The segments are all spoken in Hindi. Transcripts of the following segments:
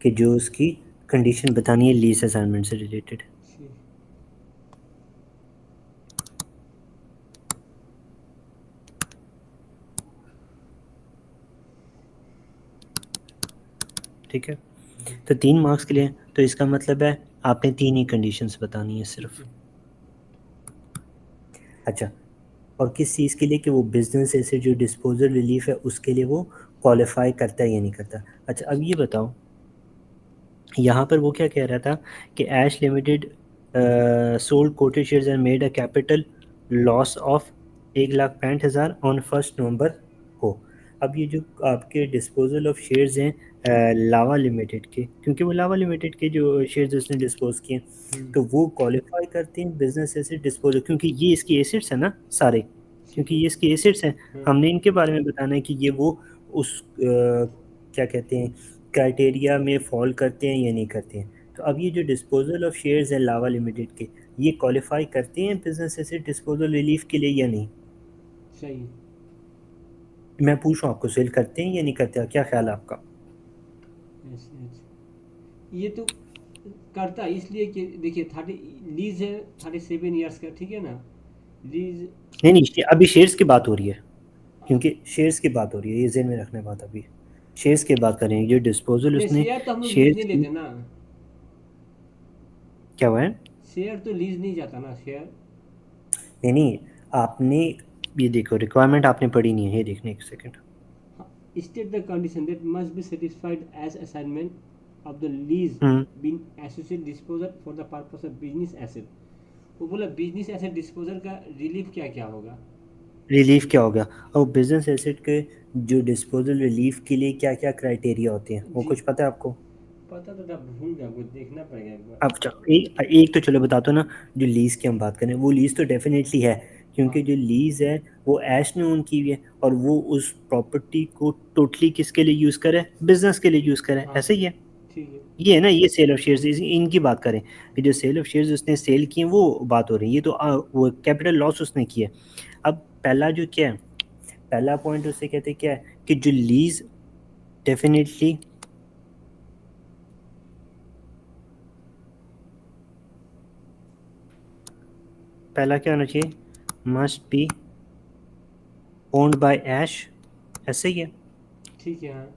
कि जो उसकी कंडीशन बतानी है लीज असाइनमेंट से रिलेटेड। ठीक। ठीक है, जी। तो 3 मार्क्स के लिए, तो इसका मतलब है आपने 3 ही कंडीशंस बतानी है ठीक सिर्फ। है। अच्छा, और किस चीज़ के लिए कि वो बिजनेस ऐसे जो डिस्पोजल रिलीफ है उसके लिए वो क्वालिफाई करता है या नहीं करता। अच्छा, अब ये बताओ, यहाँ पर वो क्या कह रहा था कि Ash limited sold quoted shares and made a capital loss of 1,65,000 on 1 November को। अब ये जो आपके डिस्पोजल ऑफ शेयर्स हैं लावा लिमिटेड के, क्योंकि वो लावा लिमिटेड के जो शेयर्स उसने डिस्पोज किए, हम्म। तो वो क्वालिफाई करते हैं बिजनेस एसेट डिस्पोजल, क्योंकि ये इसके एसेट्स हैं ना सारे, ठीक क्योंकि है। ये इसके एसेट्स हैं। हाँ। हमने इनके बारे में बताना है कि ये वो उस क्या कहते हैं क्राइटेरिया में फॉल करते हैं या नहीं करते हैं। तो अब ये जो डिस्पोजल ऑफ शेयर्स हैं लावा लिमिटेड के, ये क्वालिफाई करते हैं बिजनेस एसेट डिस्पोजल रिलीफ के लिए या नहीं। सही है। मैं पूछ रहा हूँ आपको, सेल करते हैं या नहीं करते, क्या ख्याल है आपका। ऐसे ऐसे ये तो करता है, इसलिए कि देखिए 30 लीज है 37 ईयर्स का, ठीक है ना। लीज। नहीं नहीं, अभी शेयर्स की बात हो रही है, क्योंकि शेयर्स की बात हो रही है, ये जेन में रखने बात, अभी शेयर्स की बात करें, ये डिस्पोजल नहीं, उसने शेयर तो हम लोग लीज शेयर्स नहीं की। लेते ना। क्या हुआ है। शेयर तो लीज नहीं जाता ना, शेयर। नहीं नहीं, आपने ये देखो रिक्वायरमेंट आपने पढ़ी नहीं है, ये देखने एक second. State the condition that must be satisfied as assignment of the lease hmm. being associate disposal for the purpose of business asset। वो बोला बिजनेस एसेट डिस्पोजल का रिलीफ क्या क्या होगा। रिलीफ क्या हो गया, और बिजनेस एसेट के जो डिस्पोजल रिलीफ के लिए क्या क्या क्राइटेरिया होते हैं वो जी। कुछ पता है आपको। पता तो था, भूल गया, कुछ देखना पड़ेगा एक बार। अब चलो एक तो चलो बताता हूँ ना, जो लीज की हम बात करें वो लीज तो डेफिनेटली है, हाँ। क्योंकि जो लीज है वो ऐश ने ओन की हुई है, और वो उस प्रॉपर्टी को टोटली किसके लिए यूज़ करे, बिजनेस के लिए यूज़ करे, हाँ। ऐसे ही है। ठीक है। ये है ना, ये सेल ऑफ शेयर्स इनकी बात करें, ये जो सेल ऑफ शेयर्स उसने सेल किए वो बात हो रही है, ये तो वो कैपिटल लॉस उसने किया है। अब पहला जो क्या है, पहला पॉइंट उससे कहते हैं क्या है कि जो लीज डेफिनेटली, पहला क्या होना चाहिए, मस्ट बी ओन्ड बाय ऐश, ऐसे ही है, ठीक है। हाँ।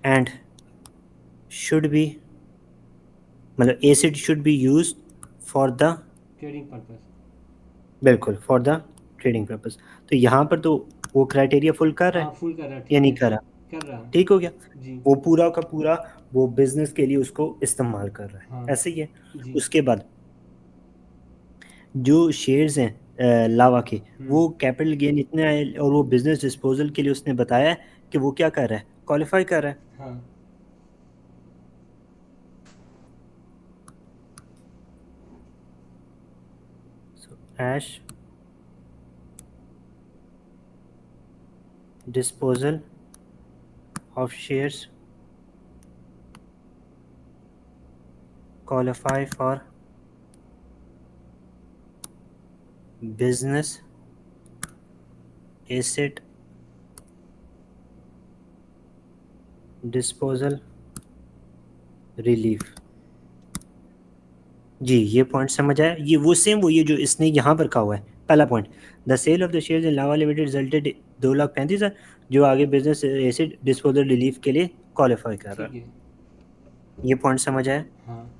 एंड शुड बी, मतलब acid should be use for the, trading purpose. बिल्कुल फॉर द ट्रेडिंग पर्पस। तो यहाँ पर तो वो क्राइटेरिया फुल कर रहा हाँ, है फुल कर रहा, या ठीक नहीं है। कर रहा, कर रहा। ठीक हो गया। जी। वो पूरा का पूरा वो बिजनेस के लिए उसको इस्तेमाल कर रहा हाँ। है, ऐसे ही है। जी। उसके बाद जो शेयर्स हैं लावा के, हम्म। वो कैपिटल गेन इतने आए, और वो बिजनेस डिस्पोजल के लिए उसने बताया है कि वो क्या कर रहा है, क्वालिफाई कर रहा है। हाँ। So Ash disposal of shares qualify for business asset disposal relief. जी, ये पॉइंट समझ आया, ये वो सेम वो ये जो इसने यहाँ पर कहा हुआ है, पहला point, the sale of the shares in Lava Limited resulted 2,35,000, जो आगे बिजनेस एसिड डिस्पोजल रिलीफ के लिए क्वालिफाई कर रहा ठीक है। है। ये पॉइंट समझ आया। हाँ।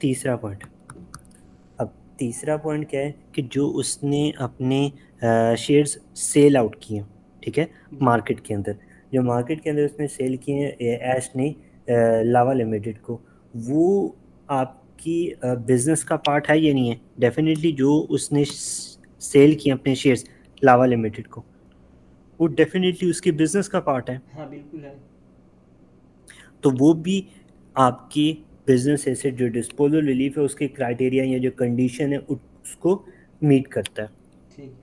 तीसरा पॉइंट, अब तीसरा पॉइंट क्या है कि जो उसने अपने शेयर्स सेल आउट किए, ठीक है, जी। मार्केट के अंदर, जो मार्केट के अंदर उसने सेल किए हैं ऐश ने लावा लिमिटेड को, वो आपकी बिजनेस का पार्ट है या नहीं है, डेफिनेटली जो उसने सेल किए अपने शेयर्स लावा लिमिटेड को, वो डेफिनेटली उसकी बिजनेस का पार्ट है। हाँ, बिल्कुल है। तो वो भी आपकी बिजनेस एसेट जो डिस्पोजल रिलीफ है उसके क्राइटेरिया या जो कंडीशन है उसको मीट करता है। ठीक।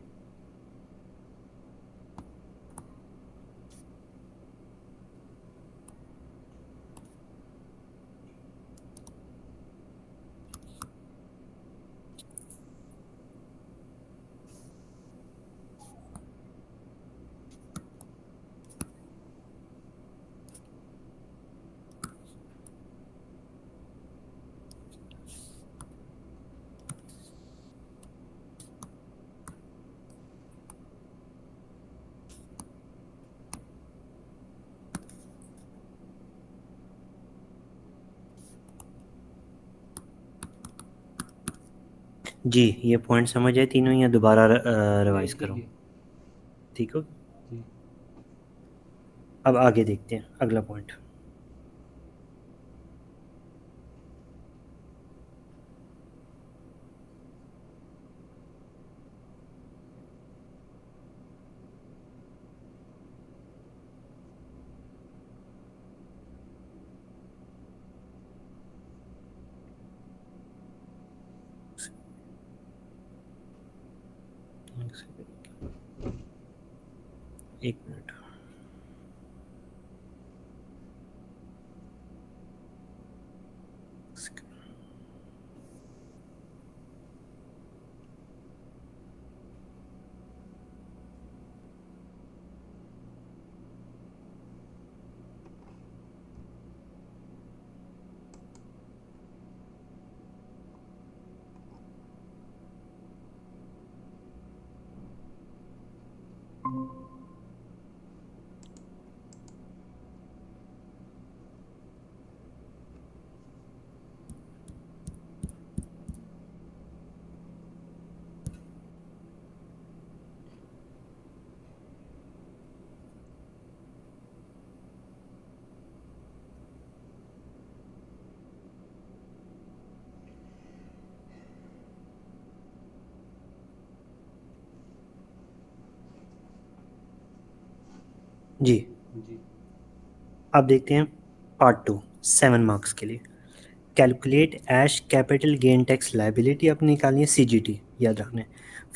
जी, ये पॉइंट समझ आए तीनों, या दोबारा नहीं रिवाइज ठीक करूँ? है। ठीक हो। जी अब आगे देखते हैं अगला पॉइंट। एक मिनट। जी, जी अब देखते हैं पार्ट टू, 7 मार्क्स के लिए। Calculate Ash capital gain tax liability अपनी निकालनी है, सीजीटी याद रखना है,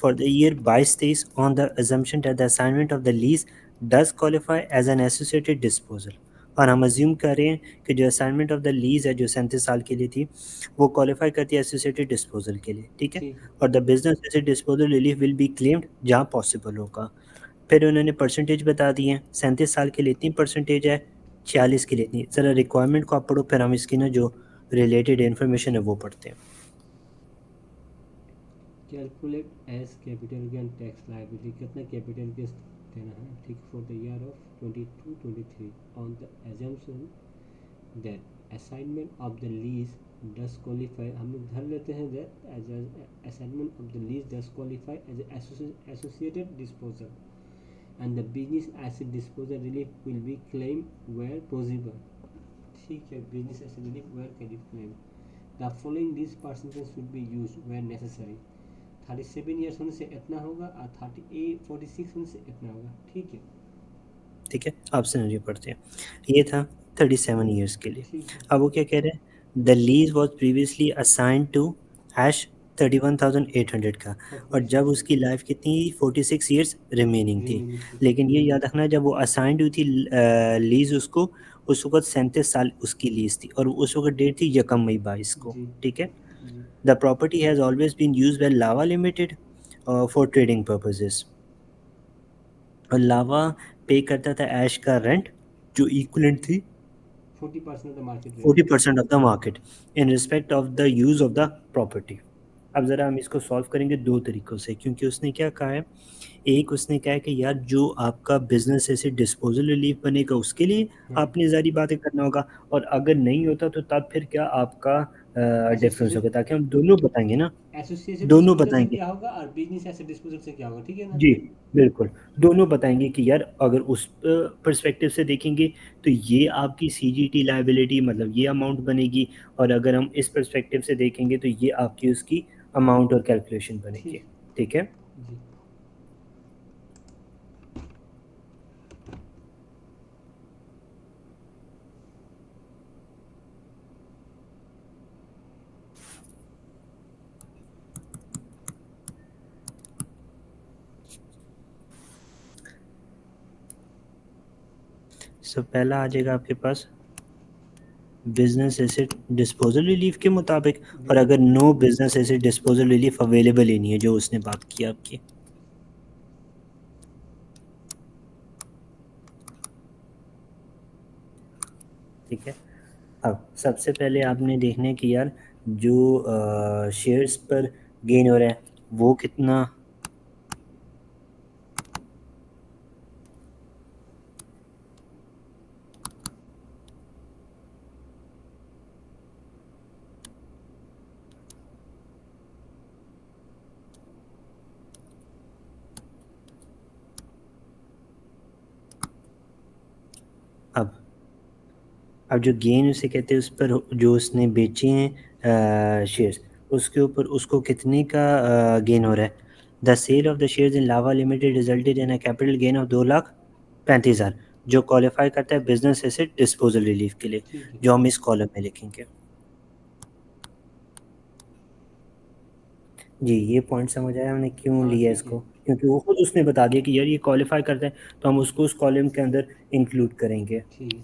for the year 22-23 on the assumption that the assignment of the lease does qualify as an associated disposal. और हम अज्यूम कर रहे हैं कि जो असाइनमेंट ऑफ द लीज है जो 37 साल के लिए थी, वो क्वालिफाई करती है एसोसिएटेड डिस्पोजल के लिए, ठीक है। ठीक है। और the business asset disposal relief will be claimed जहाँ पॉसिबल होगा। फिर उन्होंने परसेंटेज बता दी है, 37 साल के लिए इतनी परसेंटेज है, 46 के लिए इतनी। ज़रा रिक्वायरमेंट को आप पढ़ो, फिर हम इसकी ना जो रिलेटेड इन्फॉर्मेशन है वो पढ़ते हैं। Calculate as capital gain tax liability, कितना कैपिटल गेन देना है, ठीक, for the year of 22-23 on the assumption that assignment of the lease does qualify, हम लोग धर लेते हैं that as assignment of the lease does qualify as associated disposal and the business asset disposal relief will be claim where possible. ठीक है, business asset relief where can be claim, the following this percentage should be use where necessary. 37 years होने से इतना होगा और 46 होने से इतना होगा, ठीक है। ठीक है, आप सिनेरियो पढ़ते हैं। ये था 37 ईयर्स के लिए। ठीक है। अब वो क्या कह रहे हैं, the lease was previously assigned to Ash 31,800 का, फॉर और 46 जब ईयर उसकी लाइफ कितनी 46 ईयर्स रिमेनिंग थी। रिमेनिंग थी। लेकिन ये याद रखना, जब वो असाइंड हुई थी लीज उसको, उस वक्त 37 साल उसकी लीज थी, और उस वक्त डेट थी 1 मई 22 को, जी ठीक है। जी the property has always been use by Lava limited for trading purposes. और लावा पे करता था ऐश का रेंट, जो इक्वलेंट थी 40% of the market rate. 40% of the market in respect of the use of the property. अब ज़रा हम इसको सॉल्व करेंगे दो तरीक़ों से, क्योंकि उसने क्या कहा है, एक उसने कहा है कि यार जो आपका बिजनेस ऐसे डिस्पोजल रिलीफ बनेगा उसके लिए हाँ, आपने सारी बातें करना होगा, और अगर नहीं होता तो तब फिर क्या आपका डिफरेंस एसोसिएशन होगा, ताकि हम दोनों बताएंगे ना, एसोसिएशन दोनों डिस्पोजल से बताएंगे। क्या होगा और बिजनेस एसेट डिस्पोजल से क्या होगा, ठीक है ना। जी, बिल्कुल। दोनों बताएँगे कि यार अगर उस पर्सपेक्टिव से देखेंगे तो ये आपकी सीजीटी लायबिलिटी मतलब ये अमाउंट बनेगी, और अगर हम इस पर्सपेक्टिव से देखेंगे तो ये आपकी उसकी अमाउंट और कैलकुलेशन बनेगी। ठीक। ठीक है? जी पहला आ जाएगा आपके पास बिज़नेस एसेट डिस्पोज़ल रिलीफ़ के मुताबिक, और बिल्कुल। अगर no business asset disposal relief available ही नहीं है, जो उसने बात की आपकी। ठीक है? अब सबसे पहले आपने देखना है कि यार जो शेयर्स पर गेन हो रहा है वो कितना, अब जो गेन उसे कहते हैं उस पर जो उसने बेचे हैं शेयर्स, उसके ऊपर उसको कितने का गेन हो रहा है। The sale of the shares in Lava Limited resulted in a capital gain of 2,35,000, जो क्वालिफाई करता है बिजनेस एसेट डिस्पोजल रिलीफ के लिए, ठीक है। जो हम इस कॉलम में लिखेंगे। जी, ये पॉइंट समझ आया हमने क्यों हाँ लिया ठीक है। इसको, क्योंकि वो खुद उसने बता दिया कि यार ये क्वालिफाई करता है, तो हम उसको उस कॉलम के अंदर इंक्लूड करेंगे। ठीक है।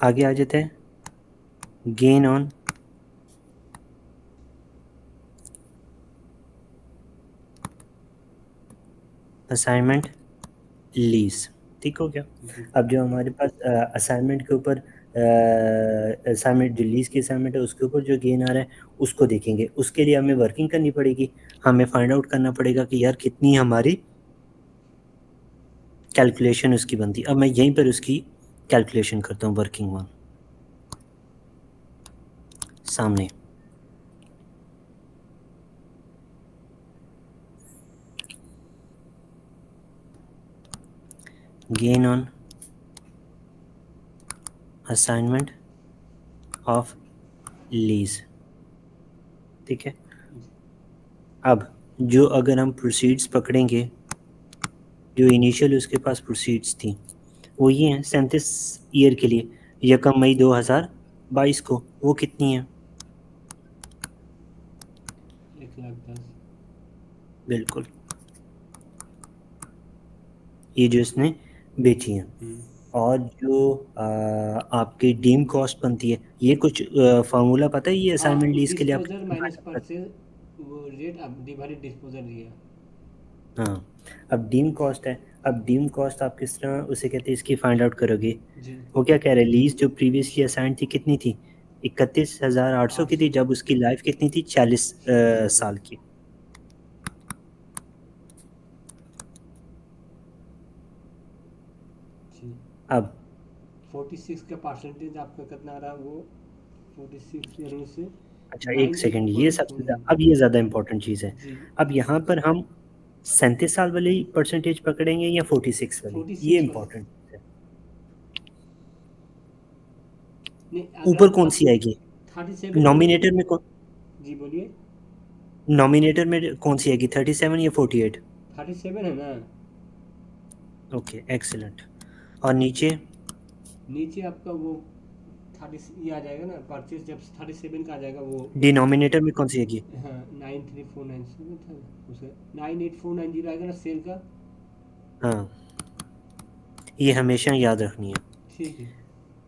आगे आ जाते हैं, गेन ऑन असाइनमेंट लीज। ठीक हो गया। जी अब जो हमारे पास असाइनमेंट के ऊपर असाइनमेंट जो लीज की असाइनमेंट है उसके ऊपर जो गेन आ रहा है उसको देखेंगे। उसके लिए हमें वर्किंग करनी पड़ेगी, हमें फाइंड आउट करना पड़ेगा कि यार कितनी हमारी कैलकुलेशन उसकी बनती। अब मैं यहीं पर उसकी कैलकुलेशन करता हूँ, वर्किंग वन सामने। Gain on assignment of lease. ठीक है। अब जो अगर हम प्रोसीड्स पकड़ेंगे, जो इनिशियल उसके पास प्रोसीड्स थी वो ये हैं 37 ईयर के लिए, 1 मई 2022 को, वो कितनी है। 1,10,000। बिल्कुल, ये जो इसने बेची हैं। और जो आपकी डीम कॉस्ट बनती है, ये कुछ फार्मूला पता है ये हाँ, असाइनमेंट लीज के लिए आप डिस्पोजल कितनी माइनस फाइंड आउट परचेज, वो रेट अब डिवाइडेड डिस्पोजल लिया। करते हैं। हाँ, अब डीम कॉस्ट है। अब डीम कॉस्ट आप किस तरह उसे कहते हैं इसकी फाइंड आउट करोगे। जी। वो क्या कह रहे हैं, लीज जो प्रीवियसली असाइंड थी कितनी थी, 31,800 की 800। थी, जब उसकी लाइफ कितनी थी, 40 40 साल। साल की। जी। अब 46 का परसेंटेज आपका कितना आ रहा है वो, 46 यानी से अच्छा, एक नाइन एट सेकंड, ये पॉइंट फोर सबसे नाइन अब ये ज़्यादा इंपॉर्टेंट चीज़ है। जी। अब यहाँ पर हम 37 साल वाली परसेंटेज पकड़ेंगे या 46 वाली, ये 46%। इंपॉर्टेंट है। नहीं, अगर ऊपर आप कौन सी आएगी, 37 है ना। नॉमिनेटर में कौन, जी बोलिए। नॉमिनेटर में कौन सी आएगी, 37 या 48। 37 है ना। Okay, excellent. और नीचे नीचे आपका वो 30 ये आ जाएगा ना, परचेज जब 37 का आ जाएगा वो। डिनोमिनेटर में कौन सी आएगी। हाँ, 93497 था उसे, 98490 आएगा ना सेल का। हाँ, ये हमेशा याद रखनी है। ठीक है।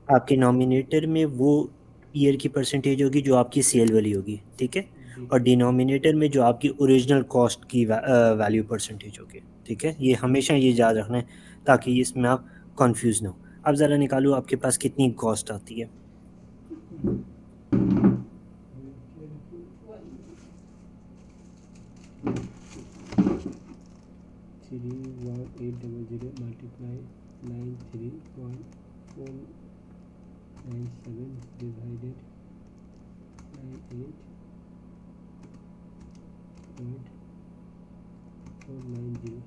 आपके नॉमिनेटर में वो ईयर की परसेंटेज होगी जो आपकी सेल वाली होगी, ठीक है। जी। और डिनोमिनेटर में जो आपकी ओरिजिनल कॉस्ट की वैल्यू परसेंटेज होगी, ठीक है। ये हमेशा ये याद रखना है ताकि इसमें आप कंफ्यूज ना हो। अब ज़रा निकालो आपके पास कितनी कॉस्ट आती है। 31800 मल्टीप्लाई 93.497 डिवाइडेड 98.490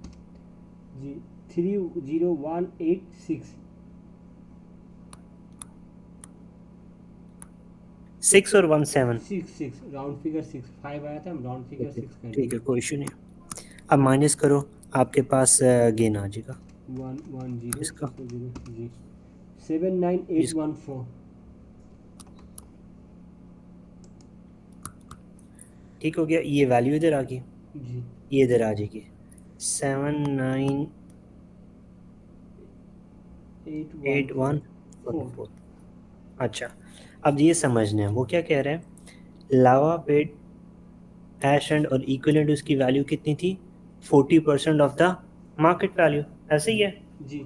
जी, 30186। 6 और 1 7। 6 राउंड फिगर 6 5 आया था, हम राउंड फिगर ओके, 6 कर ठीक दिए। है, कोई इशू नहीं। अब माइनस करो, आपके पास गेन आ जाएगा 110 इसका। 240 जी, इस 79814। ठीक हो गया, ये वैल्यू इधर आ गई, जी। ये इधर आ जाएगी 798,144। 8114। अच्छा, अब ये समझना है वो क्या कह रहे हैं। लावा पेड ऐश एंड और इक्विवेलेंट उसकी वैल्यू कितनी थी, 40% ऑफ द मार्केट वैल्यू, ऐसे ही है। जी।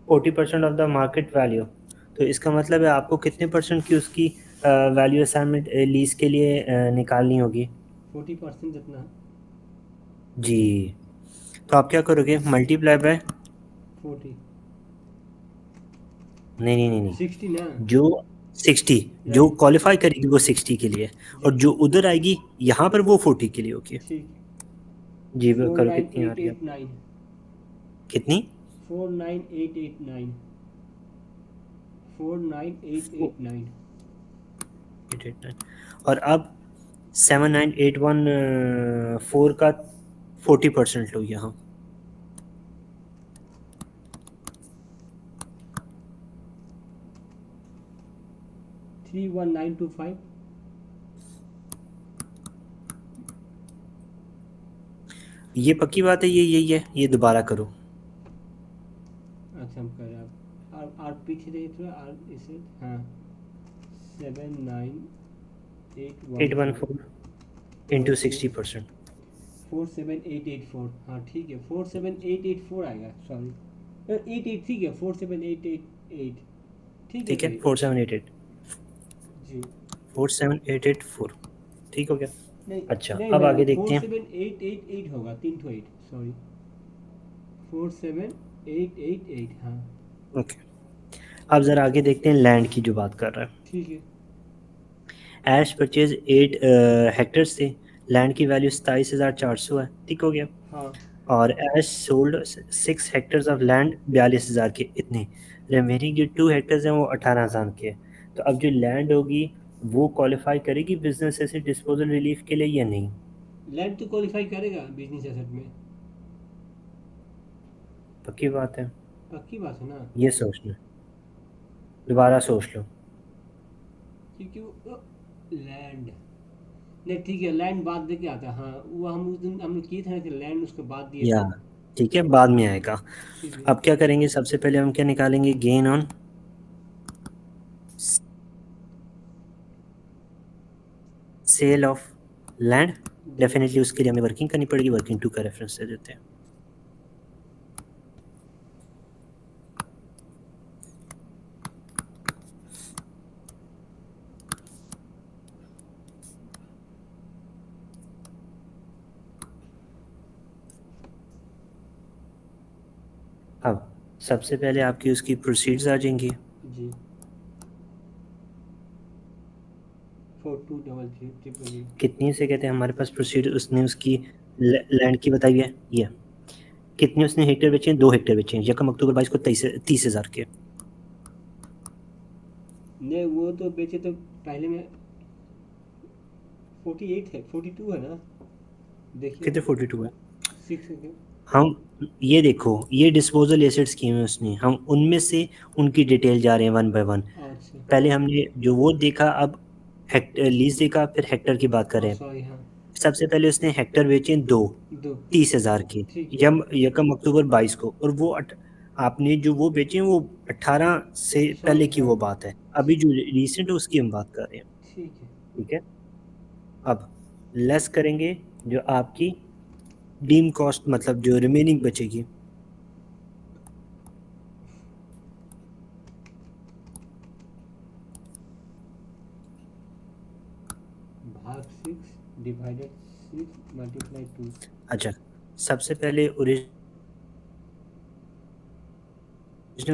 40% ऑफ द मार्केट वैल्यू, तो इसका मतलब है आपको कितने परसेंट की उसकी वैल्यू असाइनमेंट लीज के लिए निकालनी होगी। 40% जितना है। जी, तो आप क्या करोगे, मल्टीप्लाई बाय, 40। नहीं नहीं नहीं नहीं, 60 ना। जो 60, जो राइट। क्वालिफाई करेगी वो 60 के लिए, जी। और जो उधर आएगी यहाँ पर वो 40 के लिए होगी। ठीक। जी, वो फोर करो नाइन कितनी आ एट रही है, एट नाइन कितनी। 49889। 49,889। 889 और अब 79,814 का 40% लो यहाँ। 31925। ये पक्की बात है, ये यही है, ये दोबारा करो। अच्छा हम कर रहे हैं। और पीछे देखिए थोड़ा, और इसे हाँ, 79814 814 इंटू टू 60%। 47884। हाँ ठीक है, 47884 आएगा, सॉरी 88, ठीक है 47888, ठीक है ठीक है, सही। 4788, जी। 47884, ठीक हो गया। नहीं अच्छा, नहीं अब नहीं नहीं, आगे फोर देखते हैं। सेवन एट एट एट होगा, 3 तो 8, सॉरी 47888, हाँ ओके, अब ज़रा आगे देखते हैं लैंड की जो बात कर रहा है। ठीक है। एश परचेज 8 हेक्टर्स से, लैंड की वैल्यू 27,400 है, ठीक हो गया। हाँ और एश सोल्ड 6 हेक्टर्स ऑफ लैंड 42,000 के, इतने। रिमेनिंग जो 2 हेक्टर्स हैं वो 18,000 के हैं। तो अब जो लैंड होगी वो क्वालिफाई करेगी बिजनेस एसेट डिस्पोजल रिलीफ के लिए या नहीं? लैंड तो क्वालिफाई करेगा बिजनेस एसेट में। पक्की बात है? पक्की बात है ना। ये सोच लो, दोबारा सोच लो। क्योंकि वो लैंड, नहीं ठीक है, लैंड बाद दे के आता है, हाँ वो हम उस दिन हमने किए थे ना कि लैंड उसके बाद दिए या थे। ठीक है, बाद में आएगा। ठीक है। अब क्या करेंगे, सबसे पहले हम क्या निकालेंगे, gain on sale of land. जी डेफिनेटली उसके लिए हमें वर्किंग करनी पड़ेगी, वर्किंग टू का रेफरेंस दे देते हैं। अब सबसे पहले आपकी उसकी प्रोसीड्स आ जाएंगी। जी। 4233 कितनी से कहते हैं हमारे पास प्रोसीड, उसने उसकी लैंड की बताई है ये। कितने उसने हेक्टेयर बेचे हैं, 2 हेक्टेयर बेचे हैं, यकम अक्टूबर 22 को 30,000 के। नहीं वो तो बेचे तो पहले में 48 है, 42 है ना, देखिए कितने 42 है? 6 है। हम ये देखो, ये डिस्पोजल एसेट्स किए हैं उसने, हम उनमें से उनकी डिटेल जा रहे हैं वन बाय वन। अच्छा। पहले हमने जो वो देखा, अब हेक्टर लीज देखा, फिर हेक्टर की बात हाँ करें। सॉरी हाँ। सबसे पहले उसने हेक्टर बेचे दो, दो। 30,000 के, ठीक है। यम यकम अक्टूबर 22 को, और वो आपने जो वो बेचे हैं वो 18 से सॉरी पहले की हाँ। वो बात है। अभी जो रिसेंट है उसकी हम बात कर रहे हैं। ठीक है। ठीक है, अब लेस करेंगे जो आपकी डीम कॉस्ट, मतलब जो रिमेनिंग बचेगी। भाग 6 डिवाइडेड 6 मल्टीप्लाई 2। अच्छा, सबसे पहले ओरिजिनल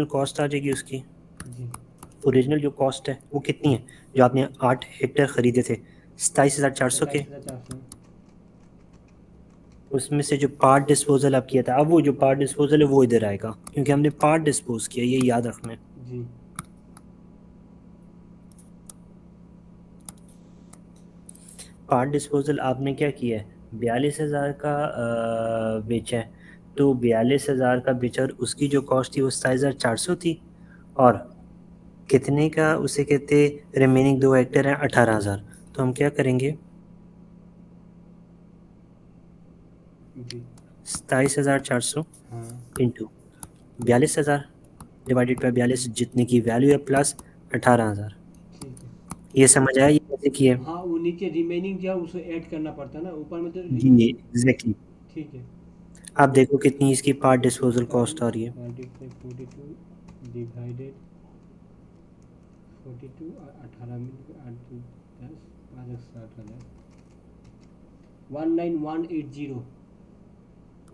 कॉस्ट आ जाएगी उसकी। जी। ओरिजिनल जो कॉस्ट है वो कितनी है, जो आपने 8 हेक्टेयर खरीदे थे, 27,400 के। 27,400। उसमें से जो पार्ट डिस्पोजल आप किया था, अब वो जो पार्ट डिस्पोजल है वो इधर आएगा, क्योंकि हमने पार्ट डिस्पोज किया, ये याद रखना है। जी। पार्ट डिस्पोजल आपने क्या किया है, 42,000 का बेचा है। तो 42,000 का बेचा और उसकी जो कॉस्ट थी वो 27,400 थी। और कितने का उसे कहते, रिमेनिंग 2 हेक्टेयर है, 18,000। तो हम क्या करेंगे, जी। 27,400 हाँ इंटू 42,000 डिवाइडेड बाई 42, जितने की वैल्यू है, प्लस 18,000। ठीक है। ये समझ आया ये कैसे किया है? हाँ वो नीचे रिमेनिंग जो है उसे ऐड करना पड़ता है ना, ऊपर में तो जी, एग्जैक्टली। ठीक है। आप देखो कितनी इसकी पार्ट डिस्पोजल कॉस्ट आ 27 रही है। मल्टीप्लाई 42 डिवाइडेड 42 और 18 में 8 2 10 5 60,000, 19180।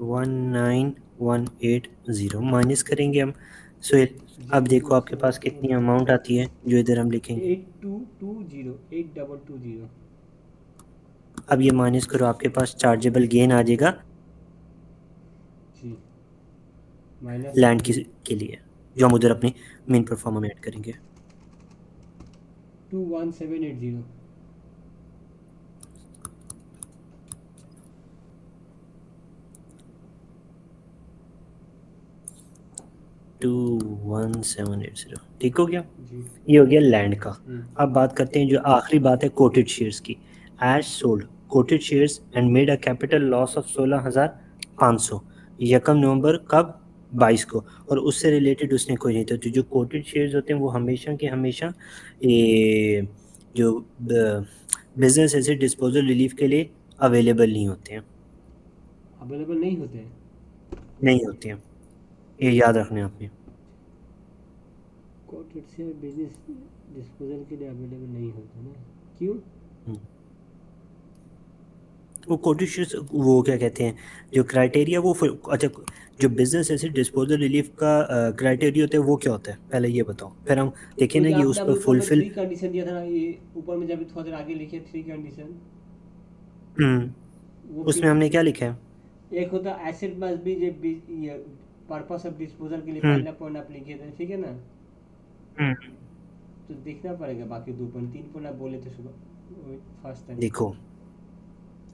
19,180 माइनस करेंगे हम। सुहेल, जी अब देखो आपके पास कितनी 270, अमाउंट आती है जो इधर हम लिखेंगे। 8220, 8220। अब ये माइनस करो, आपके पास चार्जेबल गेन आ जाएगा जी। माइनस लैंड की के लिए, जो हम उधर अपनी मेन परफॉर्मा में ऐड करेंगे। 21780। 21780 ठीक हो गया। जी। ये हो गया लैंड का। अब बात करते हैं जो आखिरी बात है कोटेड शेयर्स की। As sold quoted shares and made a capital loss of 16,500 यकम नवंबर कब 22 को, और उससे रिलेटेड उसने कोई नहीं था। तो जो कोटेड शेयर्स होते हैं वो हमेशा के हमेशा ये जो बिजनेस एसेट डिस्पोजल रिलीफ के लिए अवेलेबल नहीं होते हैं, अवेलेबल नहीं होते हैं। नहीं होते हैं, ये याद रखना है आपने। कोटेड शेयर बिजनेस डिस्पोजल के लिए अवेलेबल नहीं होते ना, क्यों? हम्म। वो कोटेड वो क्या कहते हैं जो क्राइटेरिया वो अच्छा जो बिजनेस एसेट डिस्पोजल रिलीफ का क्राइटेरिया होता है वो क्या होता है पहले ये बताओ, फिर हम देखें वो ना जो कि उस आपने पर अभी ऊपर में फुलफिल। 3 कंडीशन दिया था ना, ये ऊपर में जब थोड़ा सा आगे लिखे 3 कंडीशन, वो उसमें किस? हमने क्या लिखा है? एक होता एसेट मस्ट बी जे पर्पस ऑफ डिस्पोजल के लिए हम्म पहला पॉइंट आप लिखे थे, ठीक है ना? हम्म तो देखना पड़ेगा बाकी 2 पॉइंट, 3 पॉइंट आप बोले थे सुबह फर्स्ट टाइम। देखो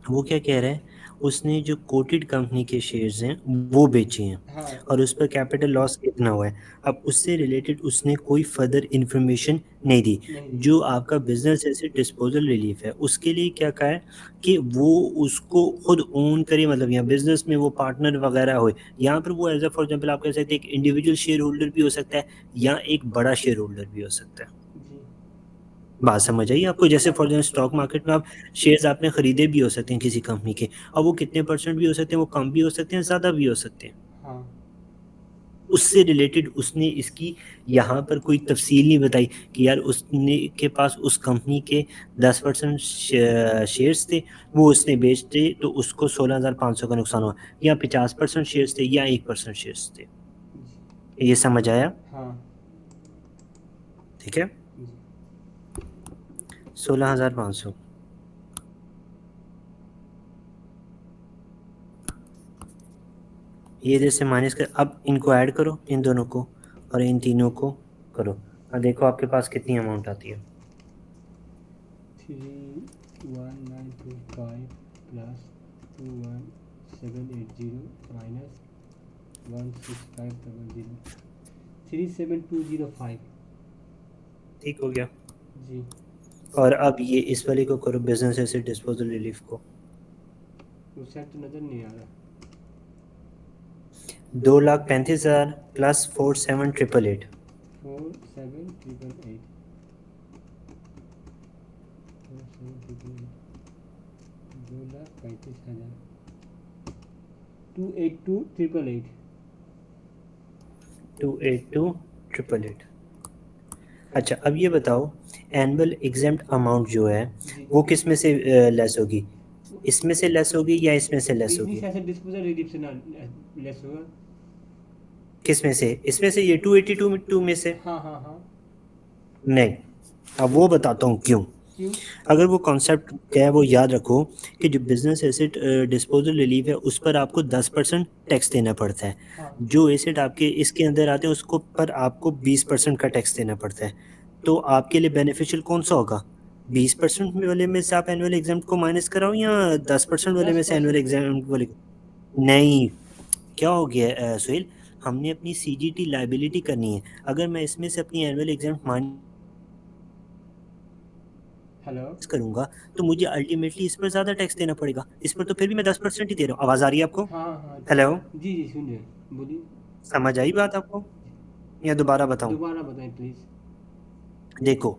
वो क्या कह रहा है, उसने जो कोटेड कंपनी के शेयर्स हैं वो बेचे हैं हाँ। और उस पर कैपिटल लॉस कितना हुआ है। अब उससे रिलेटेड उसने कोई फर्दर इंफॉर्मेशन नहीं दी। नहीं दी। जो आपका बिजनेस एसेट डिस्पोजल रिलीफ है उसके लिए क्या कहा है कि वो उसको खुद ओन करे, मतलब यहाँ बिजनेस में वो पार्टनर वगैरह हो। यहाँ पर वो एज अ फॉर एग्जाम्पल आप कह सकते हैं एक इंडिविजुअल शेयर होल्डर भी हो सकता है या एक बड़ा शेयर होल्डर भी हो सकता है। जी। बात समझ आई आपको? जैसे हाँ। फॉर एग्जाम्पल स्टॉक मार्केट में आप शेयर्स आपने खरीदे भी हो सकते हैं किसी कंपनी के, और वो कितने परसेंट भी हो सकते हैं, वो कम भी हो सकते हैं, ज़्यादा भी हो सकते हैं। हाँ। उससे रिलेटेड उसने इसकी यहाँ पर कोई तफसील नहीं बताई कि यार उसने के पास उस कंपनी के 10% शेयर्स थे, वो उसने बेचते तो उसको 16,500 का नुकसान हुआ, या 50% शेयर्स थे या 1% शेयर्स थे। ये समझ आया? हाँ। ठीक है। जी। 16,500 ये जैसे माइनस कर, अब इनको ऐड करो इन दोनों को और इन तीनों को करो, और देखो आपके पास कितनी अमाउंट आती है। 31925 प्लस 21780 माइनस 16500, 37205। ठीक हो गया। जी। और अब ये इस वाले को करो, बिजनेस एसेट डिस्पोजल रिलीफ को। उस साइड तो नज़र नहीं आ रहा। 2,35,000 प्लस 47,888। 47888, 47888, 2,35,000, 282,888। 282,888। अच्छा अब ये बताओ एनुअल एग्जाम्प्ट अमाउंट जो है जी। वो किस में से लेस होगी, इसमें से लेस होगी या इसमें से लेस बिजनेस होगी? ऐसे डिस्पोजल रिलीफ से ना लेस होगा। किस में से? इसमें से, ये 282 में से? हाँ हाँ हाँ। नहीं, अब वो बताता हूँ क्यों। क्यों? अगर वो कॉन्सेप्ट क्या है वो याद रखो कि जो बिजनेस एसेट डिस्पोजल रिलीफ है उस पर आपको 10% टैक्स देना पड़ता है। हाँ। जो एसेट आपके इसके अंदर आते हैं उसको पर आपको 20% का टैक्स देना पड़ता है। तो आपके लिए बेनिफिशियल कौन सा होगा? 20% वाले में से आप एनुअल एग्जाम को माइनस कराओ या 10% वाले दस में से एनुअल परसेंट एग्जाम वाले? नहीं, क्या हो गया सुहेल, हमने अपनी सीजीटी लाइबिलिटी करनी है। अगर मैं इसमें से अपनी एनुअल एग्जाम माइनस हेलो। करूंगा तो मुझे अल्टीमेटली इस पर ज़्यादा टैक्स देना पड़ेगा। इस पर तो फिर भी मैं 10% ही दे रहा हूँ। आवाज़ आ रही है आपको? हाँ हाँ। हेलो, जी जी सुन रहे बोलिए। समझ आई बात आपको या दोबारा बताऊं? दोबारा बताएं प्लीज़। देखो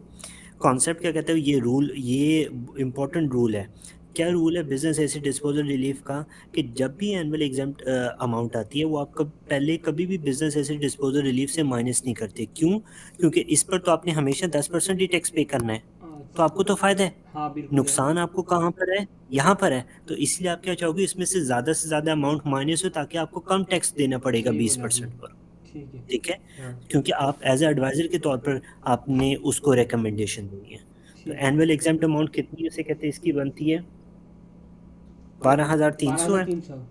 कॉन्सेप्ट क्या कहते हैं, ये रूल, ये इम्पोर्टेंट रूल है। क्या रूल है बिजनेस एसेट डिस्पोजल रिलीफ का, कि जब भी एनुअल एग्जाम अमाउंट आती है वो आपका पहले कभी भी बिजनेस एसेट डिस्पोजल रिलीफ से माइनस नहीं करते। क्यों? क्योंकि इस पर तो आपने हमेशा 10% ही टैक्स पे करना है, तो आपको तो फायदा है। हाँ बिल्कुल है। नुकसान आपको कहाँ पर है? यहाँ पर है। तो इसलिए आप क्या चाहोगे, इसमें से ज़्यादा अमाउंट माइनस हो ताकि आपको कम टैक्स देना पड़ेगा सही बीस बोला आपने। परसेंट पर। ठीक है। ठीक है, हाँ। क्योंकि आप एज ए एडवाइजर के तौर पर आपने उसको रिकमेंडेशन देनी है। तो ठीक है। एनुअल एग्जाम अमाउंट कितनी है उसे कहते हैं, इसकी बनती है 12,300 है। 12,300।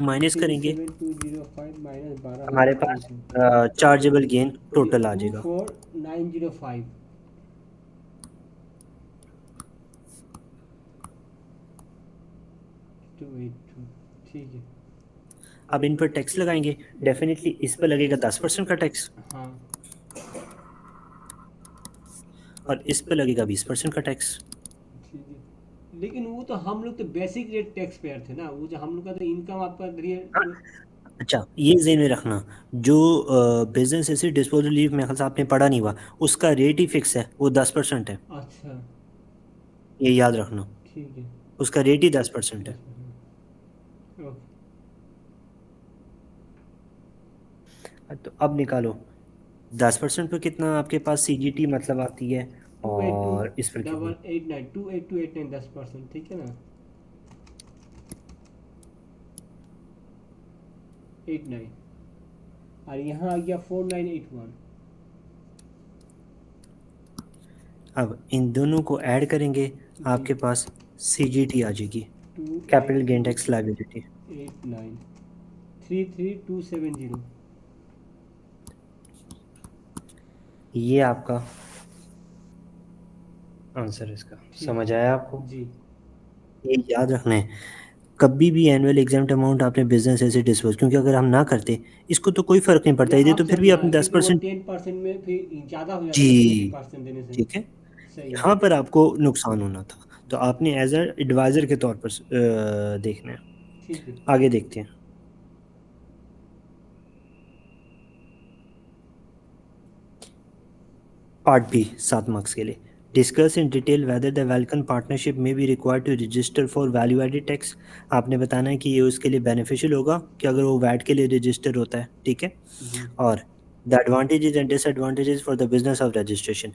माइनस थ्री करेंगे, seven two zero five minus बारह हमारे हज़ार तीन पास सौ चार्जेबल गेन टोटल आ टू जाएगा। फोर नाइन जीरो फाइव 282, ठीक है। अब इन पर टैक्स लगाएंगे, डेफिनेटली इस पर लगेगा 10% का टैक्स हाँ और इस पर लगेगा 20% का टैक्स। ठीक है, लेकिन वो तो हम लोग तो बेसिक रेट टैक्स पेयर थे ना, वो जो हम लोग का तो इनकम आपका हाँ, अच्छा ये ज़हन में रखना, जो बिजनेस एसेट डिस्पोजल लीव मेरे ख्याल से आपने पढ़ा नहीं हुआ, उसका रेट ही फिक्स है, वो 10% है, अच्छा ये याद रखना। ठीक है। उसका रेट ही 10% है। 10%, ओके। तो अब निकालो 10% पर कितना आपके पास सीजीटी मतलब आती है, टू एट टू और इस पर कितनी। डबल एट नाइन 28289, 10%, ठीक है ना। 89, और यहाँ आ गया 4981। अब इन दोनों को ऐड करेंगे, जी, आपके पास सीजीटी आ जाएगी, two eight capital two gain tax liability. Eight nine 33270। ये आपका आंसर है इसका, ठीक समझ आया आपको। है जी। ये याद रखना है, कभी भी एनुअल एग्जाम अमाउंट आपने बिजनेस ऐसे डिस्पोज, क्योंकि अगर हम ना करते इसको तो कोई फर्क नहीं पड़ता, या ये आप तो फिर सही भी बोला, अपने दस क्योंकि वो परसेंट 10% में फिर ज़्यादा हो जाता जी ना 20% देने से। ठीक है, सही है। यहाँ पर आपको नुकसान होना था, तो आपने एज अ एडवाइजर के तौर पर देखना है। ठीक है। आगे देखते हैं। पार्ट बी 7 मार्क्स के लिए, discuss in detail whether the welcome partnership may be required to register for value added tax. आपने बताना है कि ये उसके लिए बेनिफिशियल होगा कि अगर वो वैट के लिए रजिस्टर होता है, ठीक है। जी और the advantages and disadvantages for the business of registration,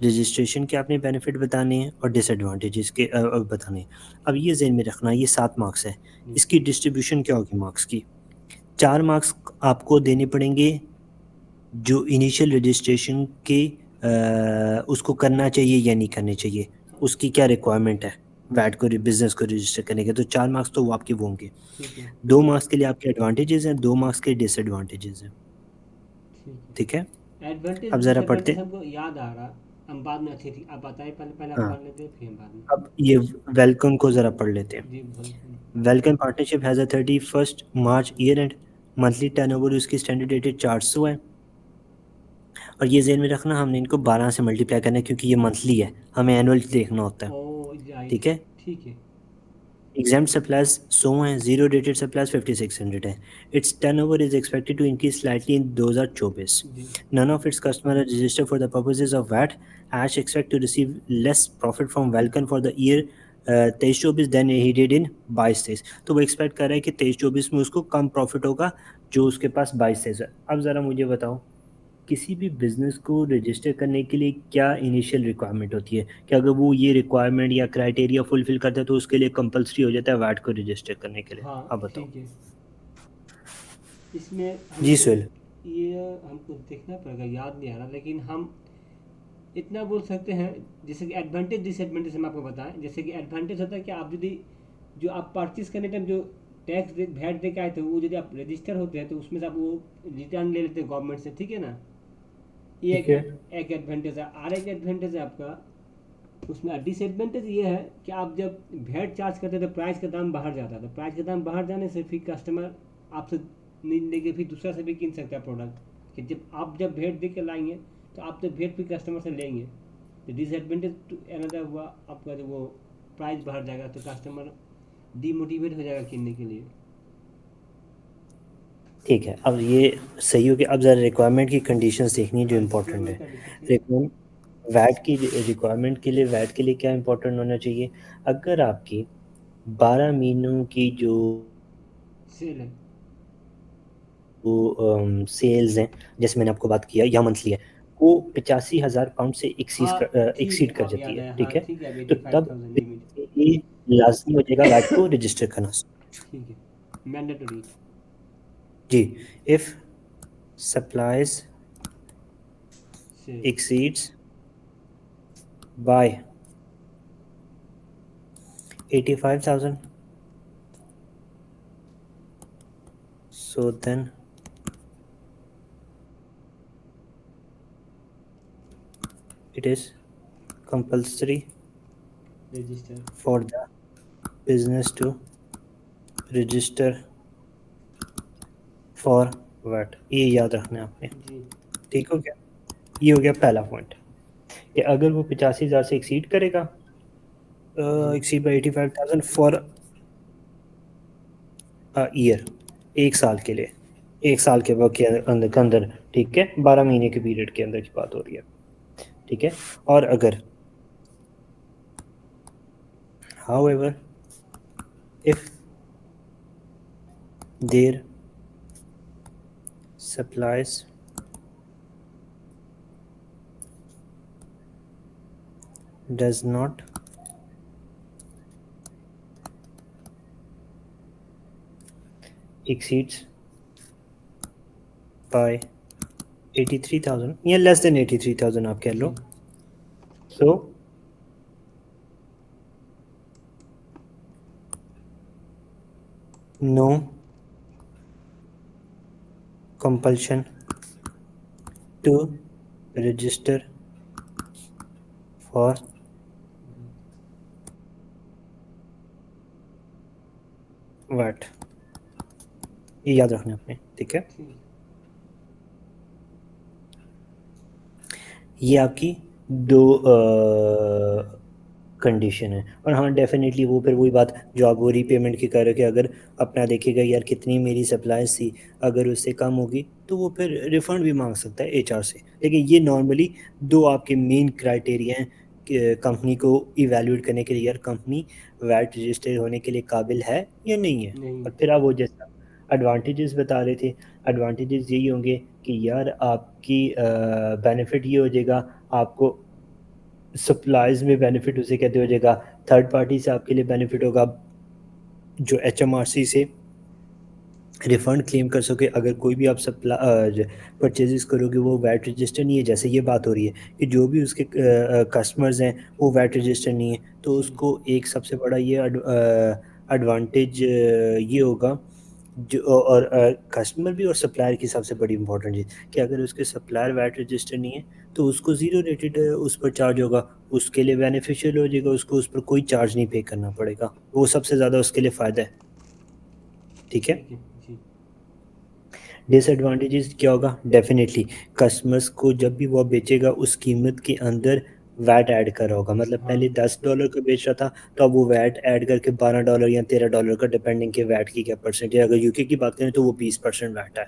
registration के आपने बेनिफिट बताने हैं और डिसएडवांटेजेस के बताने हैं। अब ये जेन में रखना, ये 7 मार्क्स है, जी इसकी डिस्ट्रीब्यूशन क्या होगी मार्क्स की। 4 मार्क्स आपको देने पड़ेंगे जो इनिशियल रजिस्ट्रेशन के उसको करना चाहिए या नहीं करने चाहिए, हाँ उसकी क्या रिक्वायरमेंट है वैट को बिजनेस को रजिस्टर करने के, तो 4 मार्क्स तो वो आपके वो होंगे। ठीक है। 2 मार्क्स के लिए आपके एडवांटेजेस हैं, 2 मार्क्स के डिसएडवांटेजेस हैं, ठीक ठीक है। है, एडवांटेज अब ज़रा पढ़ते डिसएडवांटेज हैं। हमको याद आ रहा, हम बाद में अच्छी थी, आप बताइए, पहले पहले आप हाँ, पढ़ लेते हैं, फिर हम बाद में। अब ये वेलकम को ज़रा पढ़ लेते हैं। जी welcome. Welcome partnership has a 31 March year end, monthly turnover उसकी स्टैंडर्ड रेटेड 400 है। और ये ज़हन में रखना, हमने इनको 12 से मल्टीप्लाई करना है क्योंकि ये मंथली है, हमें एनुअल देखना होता है, ओ राइट, ठीक है। ठीक है। एग्जाम सप्लाईज 100 हैं, जीरो डेटेड सप्लाईज 5600 है। Its turnover is expected to increase slightly in 2024। Gee none of its customer are registered for the purposes of VAT, Ash expect to receive less profit from welcome for the year 23-24 then he did in 22-23। तो वो एक्सपेक्ट कर रहा है कि 23-24 में उसको कम प्रॉफिट होगा जो उसके पास 22-23 है। अब ज़रा मुझे बताओ, किसी भी बिज़नेस को रजिस्टर करने के लिए क्या इनिशियल रिक्वायरमेंट होती है, कि अगर वो ये रिक्वायरमेंट या क्राइटेरिया फुलफिल करता है तो उसके लिए कंपलसरी हो जाता है वैट को रजिस्टर करने के लिए। हाँ आप बताओ। ठीक है। इसमें जी हमको सुहेल। ये हमको देखना पड़ेगा, याद नहीं आ रहा, लेकिन हम इतना बोल सकते हैं, जैसे कि एडवांटेज डिसएडवांटेज हम आपको बताएं। जैसे कि एडवांटेज होता है कि आप यदि जो आप परचेज करने टाइम जो टैक्स दे वैट दे के आए थे, वो यदि आप रजिस्टर होते हैं तो उसमें से आप वो रिटर्न ले लेते हैं गवर्नमेंट से, ठीक है ना। ये ठीक है। एक एडवांटेज है। और एक एडवांटेज है आपका उसमें, डिसएडवांटेज ये है कि आप जब वैट चार्ज करते हैं तो प्राइस का दाम बाहर जाता है, तो प्राइस का दाम बाहर जाने से फिर कस्टमर आपसे नहीं लेके फिर दूसरा से भी किन सकता है प्रोडक्ट, कि जब वैट दे के लाएंगे तो आप तो वैट फिर कस्टमर से लेंगे। तो डिसएडवांटेज तो अनदर हुआ आपका, जो वो प्राइस बाहर जाएगा तो कस्टमर डीमोटिवेट हो जाएगा किनने के लिए। ठीक है, अब ये सही हो गया। अब ज़रा रिक्वायरमेंट की कंडीशंस देखनी है जो हाँ इम्पोर्टेंट है। रिक्वायरमेंट का देखिए, ठीक। रिक्वायरमेंट वैट की रिक्वायरमेंट के लिए, वैट के लिए क्या इंपॉर्टेंट होना चाहिए, अगर आपकी 12 महीनों की जो सेल है। सेल्स हैं, जैसे मैंने आपको बात किया या मंथली है, वो 85,000 पाउंड से हाँ ठीक है, एक्सीड कर अब जाती याद है, आया, हाँ ठीक है। ठीक है, अब तो एटी फाइव तब थाउजेंड लिमिट। ये लाजमी हो जाएगा वैट को रजिस्टर करना। ठीक है, मैंडेटरी। जी, if supplies sale. exceeds by 85,000, so then it is compulsory register. for the business to register for VAT, ये याद रखना है आपने। जी ठीक हो गया, ये हो गया पहला पॉइंट कि अगर वो 85,000 से एक्सीड करेगा, जी एक्सीड बाई 85,000 फॉर ईयर, एक साल के लिए, एक साल के वक्त के अंदर, ठीक है, 12 महीने के पीरियड के अंदर की बात हो रही है, ठीक है। और अगर however if their supplies does not exceeds by 83,000 या लेस देन 83,000 आप कह लो, जी so no compulsion to register for VAT, ये याद रखना आपने, ठीक है। ठीक ये आपकी दो कंडीशन है। और हाँ डेफिनेटली वो फिर वही बात जो आप वो रीपेमेंट की कर रहे हो कि अगर अपना देखेगा यार कितनी मेरी सप्लाईज थी, अगर उससे कम होगी तो वो फिर रिफ़ंड भी मांग सकता है एचआर से। लेकिन ये नॉर्मली दो आपके मेन क्राइटेरिया हैं कंपनी को इवैल्यूएट करने के लिए, यार कंपनी वैट रजिस्टर होने के लिए काबिल है या नहीं है। नहीं और फिर आप वो जैसा एडवांटेजेस बता रहे थे, एडवांटेजेस यही होंगे कि यार आपकी बेनिफिट ये हो जाएगा, आपको सप्लाईज में बेनिफिट उसे कहते हो जाएगा, थर्ड पार्टी से आपके लिए बेनिफिट होगा जो एचएमआरसी से रिफंड क्लेम कर सके अगर कोई भी आप सप्ला परचेजेस करोगे वो वैट रजिस्टर नहीं है। जैसे ये बात हो रही है कि जो भी उसके कस्टमर्स हैं वो वैट रजिस्टर नहीं है, तो जी उसको एक सबसे बड़ा ये एडवांटेज ये होगा जो, और कस्टमर भी और सप्लायर की सबसे बड़ी इंपॉर्टेंट चीज़ कि अगर उसके सप्लायर वैट रजिस्टर नहीं है तो उसको ज़ीरो रेटेड उस पर चार्ज होगा, उसके लिए बेनिफिशियल हो जाएगा, उसको उस पर कोई चार्ज नहीं पे करना पड़ेगा, वो सबसे ज़्यादा उसके लिए फ़ायदा है, ठीक है। ठीक है जी डिसएडवांटेजेस क्या होगा, डेफिनेटली कस्टमर्स को जब भी वो बेचेगा उस कीमत के अंदर वैट ऐड कर रहा होगा, मतलब हाँ पहले $10 का बेच रहा था तो अब वो वैट ऐड करके $12 या $13 का, डिपेंडिंग के वैट की क्या परसेंट है, अगर यूके की बात करें तो वो 20% वैट है,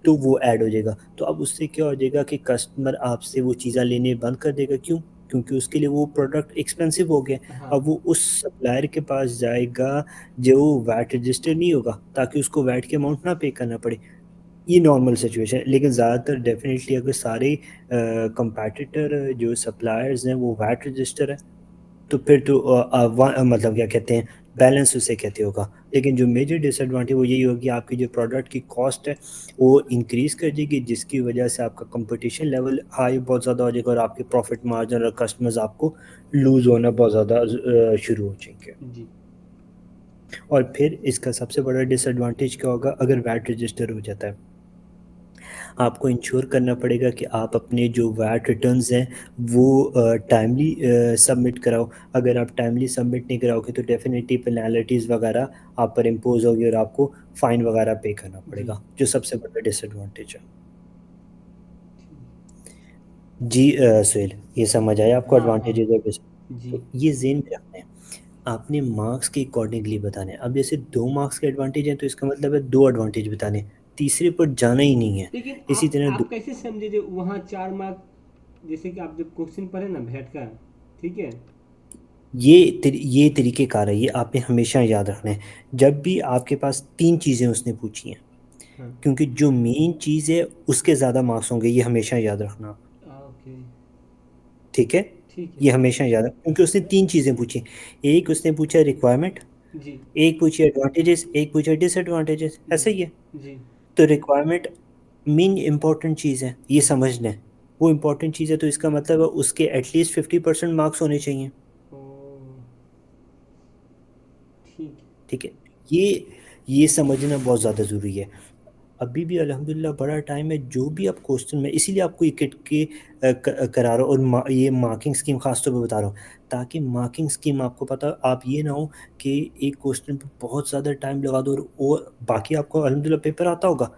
तो वो ऐड हो जाएगा। तो अब उससे क्या हो जाएगा कि कस्टमर आपसे वो चीज़ें लेने बंद कर देगा, क्यों, क्योंकि उसके लिए वो प्रोडक्ट एक्सपेंसिव हो गया। हाँ अब वो उस सप्लायर के पास जाएगा जो वैट रजिस्टर नहीं होगा ताकि उसको वैट के अमाउंट ना पे करना पड़े। ये नॉर्मल सिचुएशन है, लेकिन ज़्यादातर डेफिनेटली अगर सारे कंपैटिटर जो सप्लायर्स हैं वो वैट रजिस्टर है तो फिर तो मतलब क्या कहते हैं, बैलेंस उसे कहते होगा। लेकिन जो मेजर डिसएडवांटेज वो यही होगी, आपकी जो प्रोडक्ट की कॉस्ट है वो इंक्रीज़ कर जाएगी, जिसकी वजह से आपका कंपटीशन लेवल हाई बहुत ज़्यादा हो जाएगा और आपके प्रॉफिट मार्जिन और कस्टमर्स आपको लूज़ होना बहुत ज़्यादा शुरू हो जाएंगे। जी और फिर इसका सबसे बड़ा डिसएडवांटेज क्या होगा, अगर वैट रजिस्टर हो जाता है आपको इंश्योर करना पड़ेगा कि आप अपने जो वैट रिटर्न्स हैं वो टाइमली सबमिट कराओ। अगर आप टाइमली सबमिट नहीं कराओगे तो डेफिनेटली पेनल्टीज़ वगैरह आप पर इम्पोज होगी और आपको फ़ाइन वगैरह पे करना जी पड़ेगा, जो सबसे बड़ा डिसएडवांटेज है। ठीक जी सुहेल, ये समझ आया आपको हाँ हाँ एडवांटेजेस और जी तो ये ज़हन में रखना है, आपने मार्क्स के अकॉर्डिंगली बताना है। अब जैसे 2 मार्क्स के एडवांटेज हैं तो इसका मतलब है 2 एडवांटेज बताने, तीसरे पर जाना ही नहीं है। लेकिन इसी तरह आप कैसे समझे जो वहाँ 4 मार्क, जैसे कि आप जब क्वेश्चन पढ़े ना भेट का, ठीक है ये तरीक़ेकार है, ये आपने हमेशा याद रखना है। जब भी आपके पास 3 चीज़ें उसने पूछी हैं, हाँ क्योंकि जो मेन चीज़ है उसके ज़्यादा मार्क्स होंगे, ये हमेशा याद रखना आप, ओके ठीक है? ठीक है ये हमेशा याद रख, क्योंकि उसने 3 चीज़ें पूछी। एक उसने पूछा रिक्वायरमेंट, जी एक पूछी एडवांटेजेस, एक पूछा डिसएडवांटेजेस, ऐसे जी ही है। जी तो रिक्वायरमेंट मेन इम्पोर्टेंट चीज़ है, ये समझना है। वो इम्पोर्टेंट चीज़ है तो इसका मतलब है उसके एटलीस्ट 50% मार्क्स होने चाहिए, ओ ठीक है ठीक है? ये समझना बहुत ज़्यादा ज़रूरी है। अभी भी अल्हम्दुलिल्लाह बड़ा टाइम है, जो भी आप क्वेश्चन में, इसीलिए आपको ये किट के करा रहा हूँ, और ये मार्किंग स्कीम खास तौर पे बता रहा हूँ, ताकि मार्किंग स्कीम आपको पता, आप ये ना हो कि एक क्वेश्चन पे बहुत ज़्यादा टाइम लगा दो, और बाकी आपको अल्हम्दुलिल्लाह पेपर आता होगा,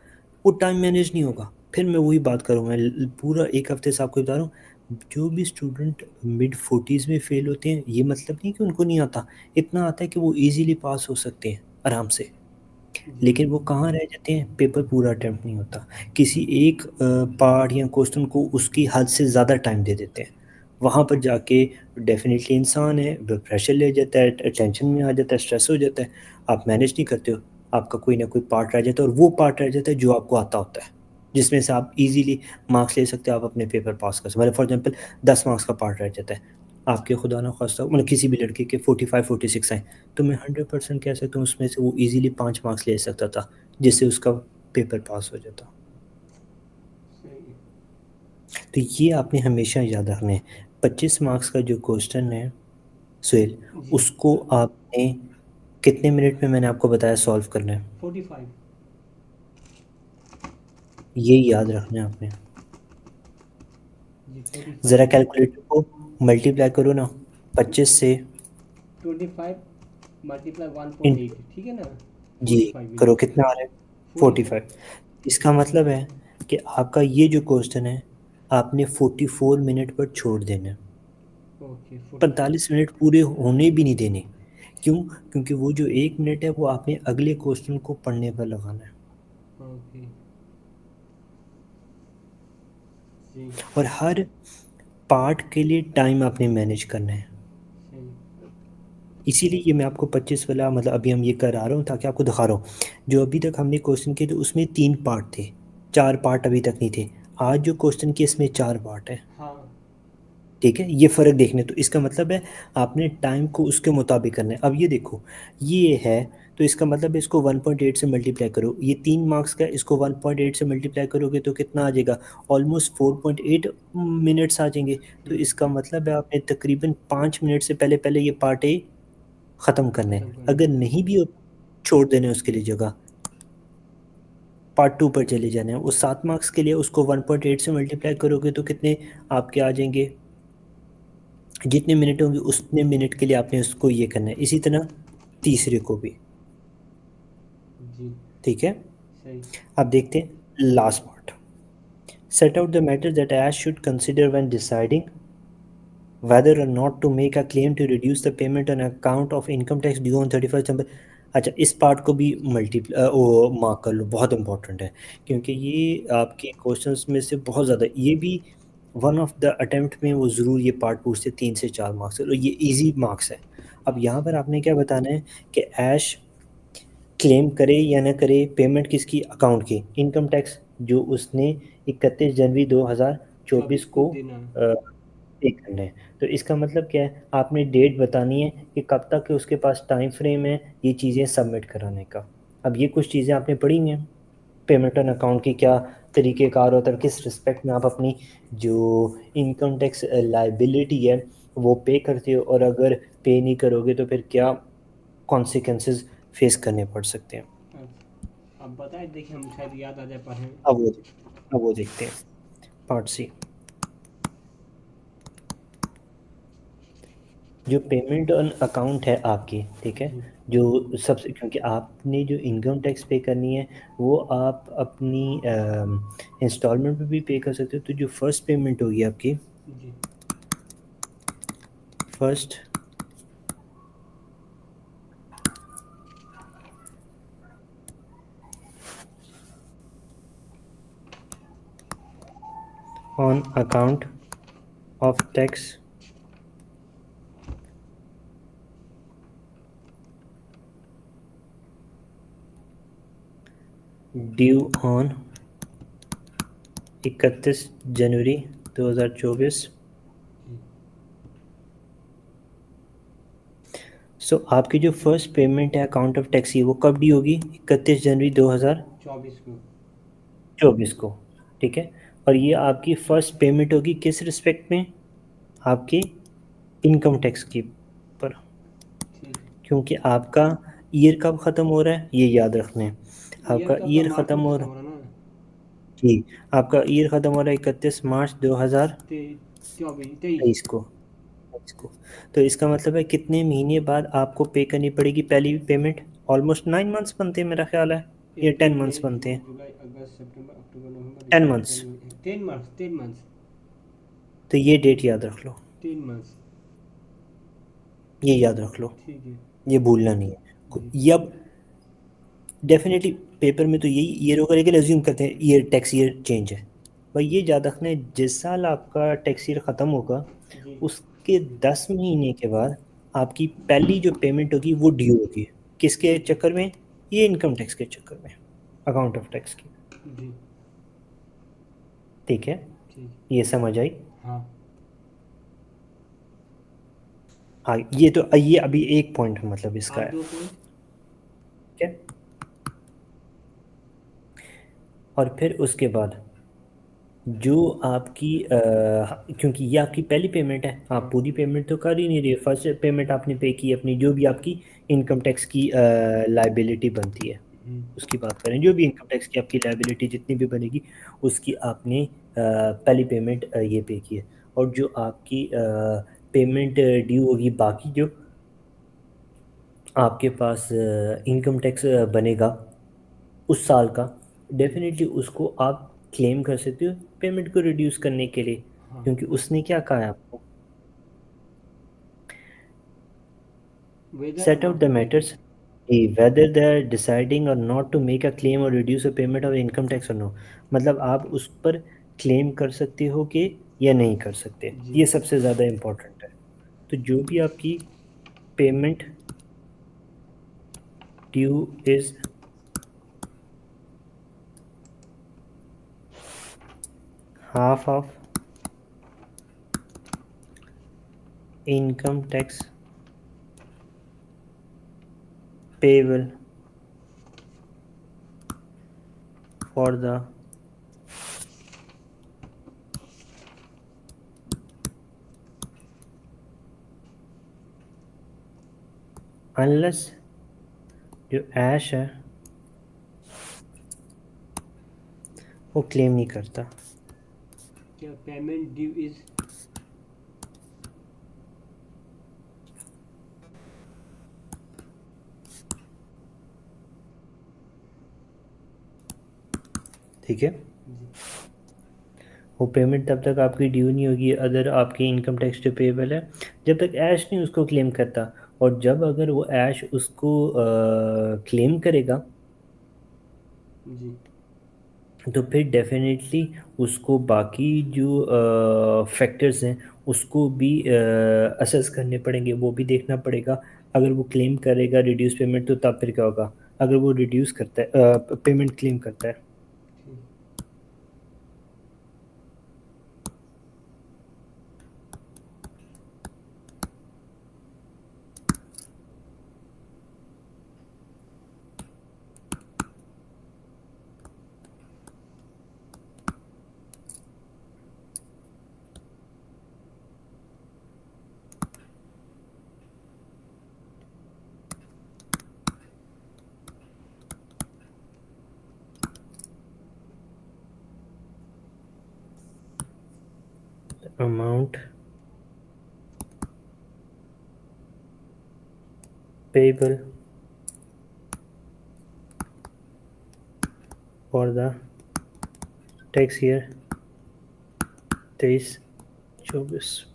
वो टाइम मैनेज नहीं होगा, फिर मैं वही बात करूँगा। पूरा एक हफ्ते से आपको बता रहा हूँ, जो भी स्टूडेंट मिड 40s में फेल होते हैं, ये मतलब नहीं कि उनको नहीं आता, इतना आता है कि वो इजीली पास हो सकते हैं आराम से, जी। लेकिन वो कहाँ रह जाते हैं, पेपर पूरा अटेम्प्ट नहीं होता, किसी एक पार्ट या क्वेश्चन को उसकी हद से ज़्यादा टाइम दे देते हैं, वहाँ पर जाके डेफिनेटली इंसान है, प्रेशर ले जाता है, टेंशन में आ जाता है, स्ट्रेस हो जाता है, आप मैनेज नहीं करते हो, आपका कोई ना कोई पार्ट रह जाता है, और वो पार्ट रह जाता है जो आपको आता होता है, जिसमें से आप इजीली मार्क्स ले सकते हो, आप अपने पेपर पास कर सकते हो। मतलब फॉर एग्जांपल 10 मार्क्स का पार्ट रह जाता है, आपके खुदा ना खास्ता मतलब किसी भी लड़के के 45-46 आए, तो मैं 100% कह सकता हूँ उसमें से वो इजीली 5 मार्क्स ले सकता था, जिससे उसका पेपर पास हो जाता। सही है। तो ये आपने हमेशा याद रखना है, 25 मार्क्स का जो क्वेश्चन है सुहेल, जी। उसको आपने कितने मिनट में, मैंने आपको बताया, सॉल्व करना है, 45। ये याद रखना है आपने। जी, ज़रा 45। कैलकुलेटर को मल्टीप्लाई करो ना 25 से, 25 मल्टीप्लाई इन 1.8, ठीक है ना? जी 45 करो, मिनट। कितना आ रहा है, 45। 45। इसका मतलब है कि आपका ये जो क्वेश्चन है, आपने 44 मिनट पर छोड़ देना है, ओके, 44। 45 मिनट पूरे होने भी नहीं देने। क्यों? क्योंकि वो जो 1 मिनट है वो आपने अगले क्वेश्चन को पढ़ने पर लगाना है, ओके। जी। और हर पार्ट के लिए टाइम आपने मैनेज करना है। सही। इसीलिए ये मैं आपको 25 वाला, मतलब अभी हम ये करा रहा हूँ ताकि आपको दिखा रहा हूँ, जो अभी तक हमने क्वेश्चन किए थे उसमें 3 पार्ट थे, 4 पार्ट अभी तक नहीं थे, आज जो क्वेश्चन किए इसमें 4 पार्ट है। हाँ। ठीक है, ये फ़र्क देखने, तो इसका मतलब है आपने टाइम को उसके मुताबिक करना है। अब ये देखो, ये है, तो इसका मतलब है इसको 1.8 से मल्टीप्लाई करो, ये 3 मार्क्स का, इसको 1.8 से मल्टीप्लाई करोगे तो कितना आ जाएगा, ऑलमोस्ट 4.8 मिनट्स आ जाएंगे। तो इसका मतलब है आपने तकरीबन 5 मिनट से पहले पहले ये पार्ट ए ख़त्म करना ख़त्म है, करना अगर है। नहीं भी हो छोड़ देना है उसके लिए जगह, पार्ट 2 पर चले जाना है। उस 7 मार्क्स के लिए उसको 1.8 से मल्टीप्लाई करोगे तो कितने आपके आ जाएंगे, जितने मिनट होंगे उतने मिनट के लिए आपने उसको ये करना है, इसी तरह तीसरे को भी। जी। ठीक है, सही। अब देखते हैं last part. Set out the matter that Ash should consider when deciding whether or not to make a claim to reduce the payment on account of income tax due on 31st December। अच्छा, इस पार्ट को भी वो मार्क कर लो, बहुत इंपॉर्टेंट है, क्योंकि ये आपके क्वेश्चंस में से बहुत ज़्यादा, ये भी वन ऑफ द अटेम्प्ट में वो ज़रूर ये पार्ट पूछते 3 से 4 मार्क्स, तो ये इजी मार्क्स है। अब यहाँ पर आपने क्या बताना है कि ऐश क्लेम करे या ना करे, पेमेंट किसकी, अकाउंट की, इनकम टैक्स जो उसने 31 जनवरी 2024 24 को को देना है। पे करना है। तो इसका मतलब क्या है, आपने डेट बतानी है कि कब तक के उसके पास टाइम फ्रेम है ये चीज़ें सबमिट कराने का। अब ये कुछ चीज़ें आपने पढ़ी हैं, पेमेंट ऑन अकाउंट की क्या तरीक़ेकार होता है, किस रिस्पेक्ट में आप अपनी जो इनकम टैक्स लाइबिलिटी है वो पे करते हो, और अगर पे नहीं करोगे तो फिर क्या कॉन्सिक्वेंसेस फेस करने पड़ सकते हैं। अच्छा, अब बताए, देखिए हम शायद याद आ जाए पढ़ें। अब वो अब वो देखते हैं, पार्ट सी। जो पेमेंट ऑन अकाउंट है आपकी, ठीक है, जी। जो सबसे, क्योंकि आपने जो इनकम टैक्स पे करनी है वो आप अपनी इंस्टॉलमेंट पे भी पे कर सकते हो, तो जो फर्स्ट पेमेंट होगी आपकी, जी। First on account of tax due on 31 January 2024। जी। सो आपकी जो फर्स्ट पेमेंट है अकाउंट ऑफ टैक्स की, वो कब ड्यू होगी, 31 जनवरी 24 को। 2024 को। ठीक है, और ये आपकी फर्स्ट पेमेंट होगी किस रिस्पेक्ट में, आपकी इनकम टैक्स की पर, ठीक क्योंकि आपका ईयर कब ख़त्म हो रहा है ये याद रखना है, है। ईयर आपका का ईयर मार्च ख़त्म में हो ख़त्म रहा हो रहा है जी, आपका ईयर ख़त्म हो रहा है 31 मार्च 2023 24 23। को। इसको, तो इसका मतलब है कितने महीने बाद आपको पे करनी पड़ेगी पहली पेमेंट? ऑलमोस्ट 9 मंथ्स बनते हैं मेरा ख्याल है, या अप्रैल 10 मंथ्स मई बनते जून हैं। जुलाई अगस्त सितंबर अक्टूबर नवंबर 10 मंथ्स। दिसंबर जनवरी 10 मंथ्स 10 मंथ्स। तो ये डेट याद रख लो, 3 मंथ्स। ये याद रख लो, ठीक है। ये भूलना नहीं है। जी। ये अब डेफिनेटली पेपर में तो यही ईयर होगा, लेकिन एज्यूम करते हैं ईयर टैक्स ईयर चेंज है। भाई ये याद रखना है, जिस साल आपका टैक्स ईयर ख़त्म होगा जी। उसके 10 महीने के बाद आपकी पहली जो पेमेंट होगी वो ड्यू होगी। किसके ठीक है। चक्कर में? ये इनकम टैक्स के चक्कर में, अकाउंट ऑफ टैक्स की। जी। ठीक है, ठीक। ये समझ आई? हाँ। हाँ, ये तो ये अभी एक पॉइंट मतलब इसका आप है। दो पॉइंट। ठीक है, और फिर उसके बाद जो आपकी क्योंकि ये आपकी पहली पेमेंट है, आप हाँ। पूरी पेमेंट तो कर ही नहीं रहे, फर्स्ट पेमेंट आपने पे की अपनी, जो भी आपकी इनकम टैक्स की लाइबिलिटी बनती है उसकी बात करें, जो भी इनकम टैक्स की आपकी लाइबिलिटी जितनी भी बनेगी उसकी आपने पहली पेमेंट ये पे की है। और जो आपकी पेमेंट ड्यू होगी, बाकी जो आपके पास इनकम टैक्स बनेगा उस साल का, डेफिनेटली उसको आप क्लेम कर सकते हो पेमेंट को रिड्यूस करने के लिए। हाँ। क्योंकि उसने क्या कहा है आपको? Whether set out the amount to pay. Matters, whether they are deciding or not to make a claim or reduce a payment of income tax or no. मतलब आप उस पर क्लेम कर सकते हो कि या नहीं कर सकते, जी। ये सबसे ज़्यादा इम्पोर्टेंट है। तो जो भी आपकी payment due is half of income tax payable for the unless, जो ऐश है वो क्लेम नहीं करता। क्या पेमेंट ड्यू इज। ठीक है, जी। वो पेमेंट तब तक आपकी ड्यू नहीं होगी अगर आपकी इनकम टैक्स जो पेबल है, जब तक ऐश नहीं उसको क्लेम करता। और जब अगर वो ऐश उसको क्लेम करेगा, जी। तो फिर डेफिनेटली उसको बाकी जो फैक्टर्स हैं उसको भी असेस करने पड़ेंगे, वो भी देखना पड़ेगा। अगर वो क्लेम करेगा रिड्यूस पेमेंट, तो तब फिर क्या होगा? अगर वो रिड्यूस करता है पेमेंट क्लेम करता है। ठीक। Amount payable for the tax year 23-24,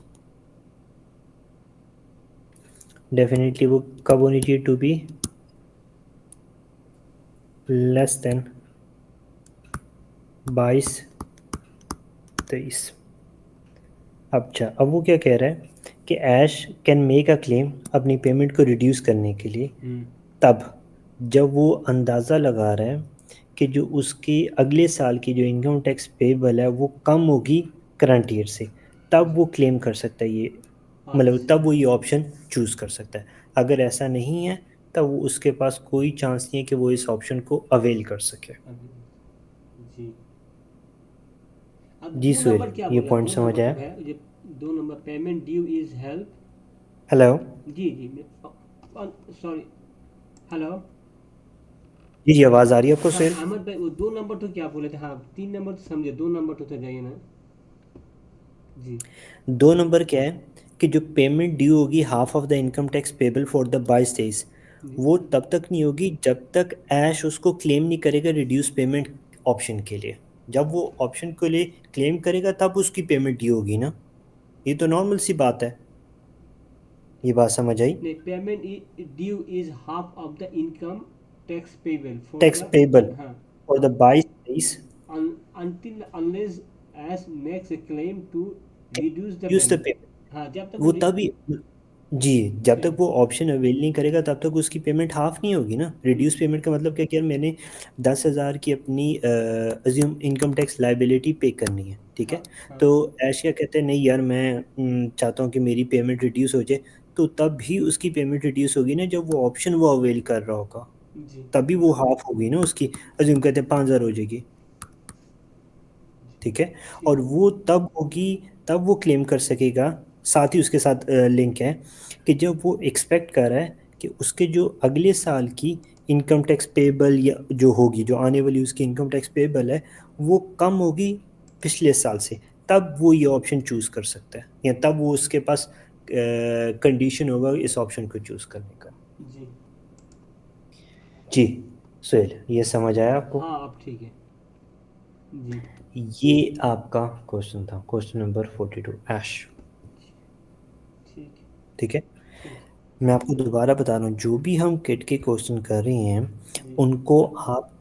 definitely वो कब होनी चाहिए? To be less than 22-23। अच्छा, अब वो क्या कह रहा है कि Ash can make a claim अपनी पेमेंट को रिड्यूस करने के लिए, तब जब वो अंदाज़ा लगा रहा है कि जो उसकी अगले साल की जो इनकम टैक्स पेबल है वो कम होगी करंट ईयर से, तब वो क्लेम कर सकता है ये। मतलब अच्छा। तब वो ये ऑप्शन चूज़ कर सकता है। अगर ऐसा नहीं है तब वो उसके पास कोई चांस नहीं है कि वो इस ऑप्शन को अवेल कर सके। अभी। जी। अब जी दो सुहेल, नंबर क्या ये बोले, पॉइंट दो समझ नंबर आया? जो है ये। दो number payment due is help. Hello. जी जी। सॉरी। हेलो। जी जी, आवाज़ आ रही है आपको हाँ सुहेल? अहमद भाई, वो 2 नंबर तो क्या बोले थे? हाँ, 3 नंबर तो समझे, 2 नंबर तो जाइए ना। जी। 2 नंबर क्या है कि जो पेमेंट ड्यू होगी half of the income tax payable for the 22 days, जी। वो तब तक नहीं होगी जब तक ऐश उसको क्लेम नहीं करेगा रिड्यूस पेमेंट ऑप्शन के लिए। जब वो ऑप्शन के लिए क्लेम करेगा तब उसकी पेमेंट ड्यू होगी ना। ये तो नॉर्मल सी बात है। ये बात समझ आई? नहीं, payment due is half of the income tax payable for tax the, payable हाँ, for the 22 days until unless as makes a claim to reduce the reduce the payment। Payment. हाँ, जब तक वो वो तभी, जी, जब जी। तक वो ऑप्शन अवेल नहीं करेगा तब तक उसकी पेमेंट हाफ नहीं होगी ना। रिड्यूस पेमेंट का मतलब क्या कि यार मैंने 10,000 की अपनी अज्यूम इनकम टैक्स लाइबिलिटी पे करनी है, ठीक हाँ है। हाँ। तो ऐशिया कहते हैं नहीं यार मैं चाहता हूँ कि मेरी पेमेंट रिड्यूस हो जाए। तो तब भी उसकी पेमेंट रिड्यूस होगी ना जब वो ऑप्शन वो अवेल कर रहा होगा। जी तभी वो हाफ होगी ना उसकी। अज्यूम कहते हैं 5,000 हो जाएगी, ठीक है। ठीक। और वो तब होगी, तब वो क्लेम कर सकेगा। साथ ही उसके साथ लिंक है कि जब वो एक्सपेक्ट कर रहा है कि उसके जो अगले साल की इनकम टैक्स पेबल या जो होगी, जो आने वाली उसकी इनकम टैक्स पेबल है, वो कम होगी पिछले साल से, तब वो ये ऑप्शन चूज़ कर सकता है, या तब वो उसके पास कंडीशन होगा इस ऑप्शन को चूज़ करने का। जी। जी सुहेल, ये समझ आया आपको? हाँ, अब ठीक है। जी। ये आपका क्वेश्चन था, क्वेश्चन नंबर 42, ऐश। ठीक है। ठीक है। ठीक है। मैं आपको दोबारा बता रहा हूँ, जो भी हम किट के क्वेश्चन कर रहे हैं जी। उनको आप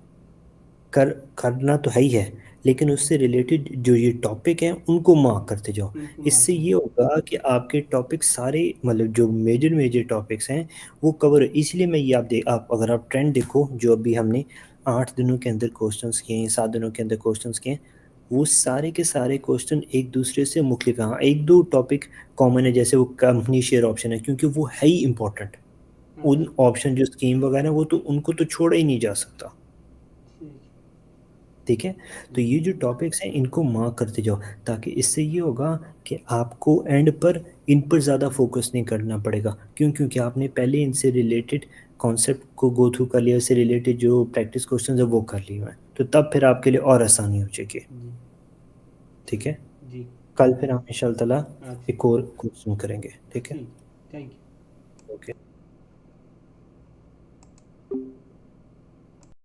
कर करना तो है ही है, लेकिन उससे रिलेटेड जो ये टॉपिक हैं उनको मार्क करते जाओ। उनको इससे मारते ये हैं। होगा कि आपके टॉपिक सारे, मतलब जो मेजर मेजर टॉपिक्स हैं वो कवर। इसलिए मैं ये आप अगर आप ट्रेंड देखो, जो अभी हमने 8 दिनों के अंदर क्वेश्चंस किए हैं, 7 दिनों के अंदर क्वेश्चंस किए हैं, वो सारे के सारे क्वेश्चन एक दूसरे से मुख्तलिफ हैं। हाँ, एक दो टॉपिक कॉमन है, जैसे वो कंपनी शेयर ऑप्शन है, क्योंकि वो है ही इंपॉर्टेंट। हाँ हाँ। उन ऑप्शन जो स्कीम वगैरह वो तो उनको तो छोड़ा ही नहीं जा सकता, ठीक। ठीक है। तो ठीक। ये जो टॉपिक्स हैं इनको मार्क करते जाओ, ताकि इससे ये होगा कि आपको एंड पर इन पर ज़्यादा फोकस नहीं करना पड़ेगा। क्यों? क्योंकि आपने पहले इनसे रिलेटेड कॉन्सेप्ट को गो थ्रू कर लिया, इससे रिलेटेड जो प्रैक्टिस क्वेश्चन है वो कर लिए हैं, तो तब फिर आपके लिए और आसानी हो जाएगी, जी। ठीक है। ठीक। जी। कल फिर हम इंशाल्लाह ताला अच्छा। एक और क्वेश्चन करेंगे, ठीक है। ठीक। Thank you. ओके।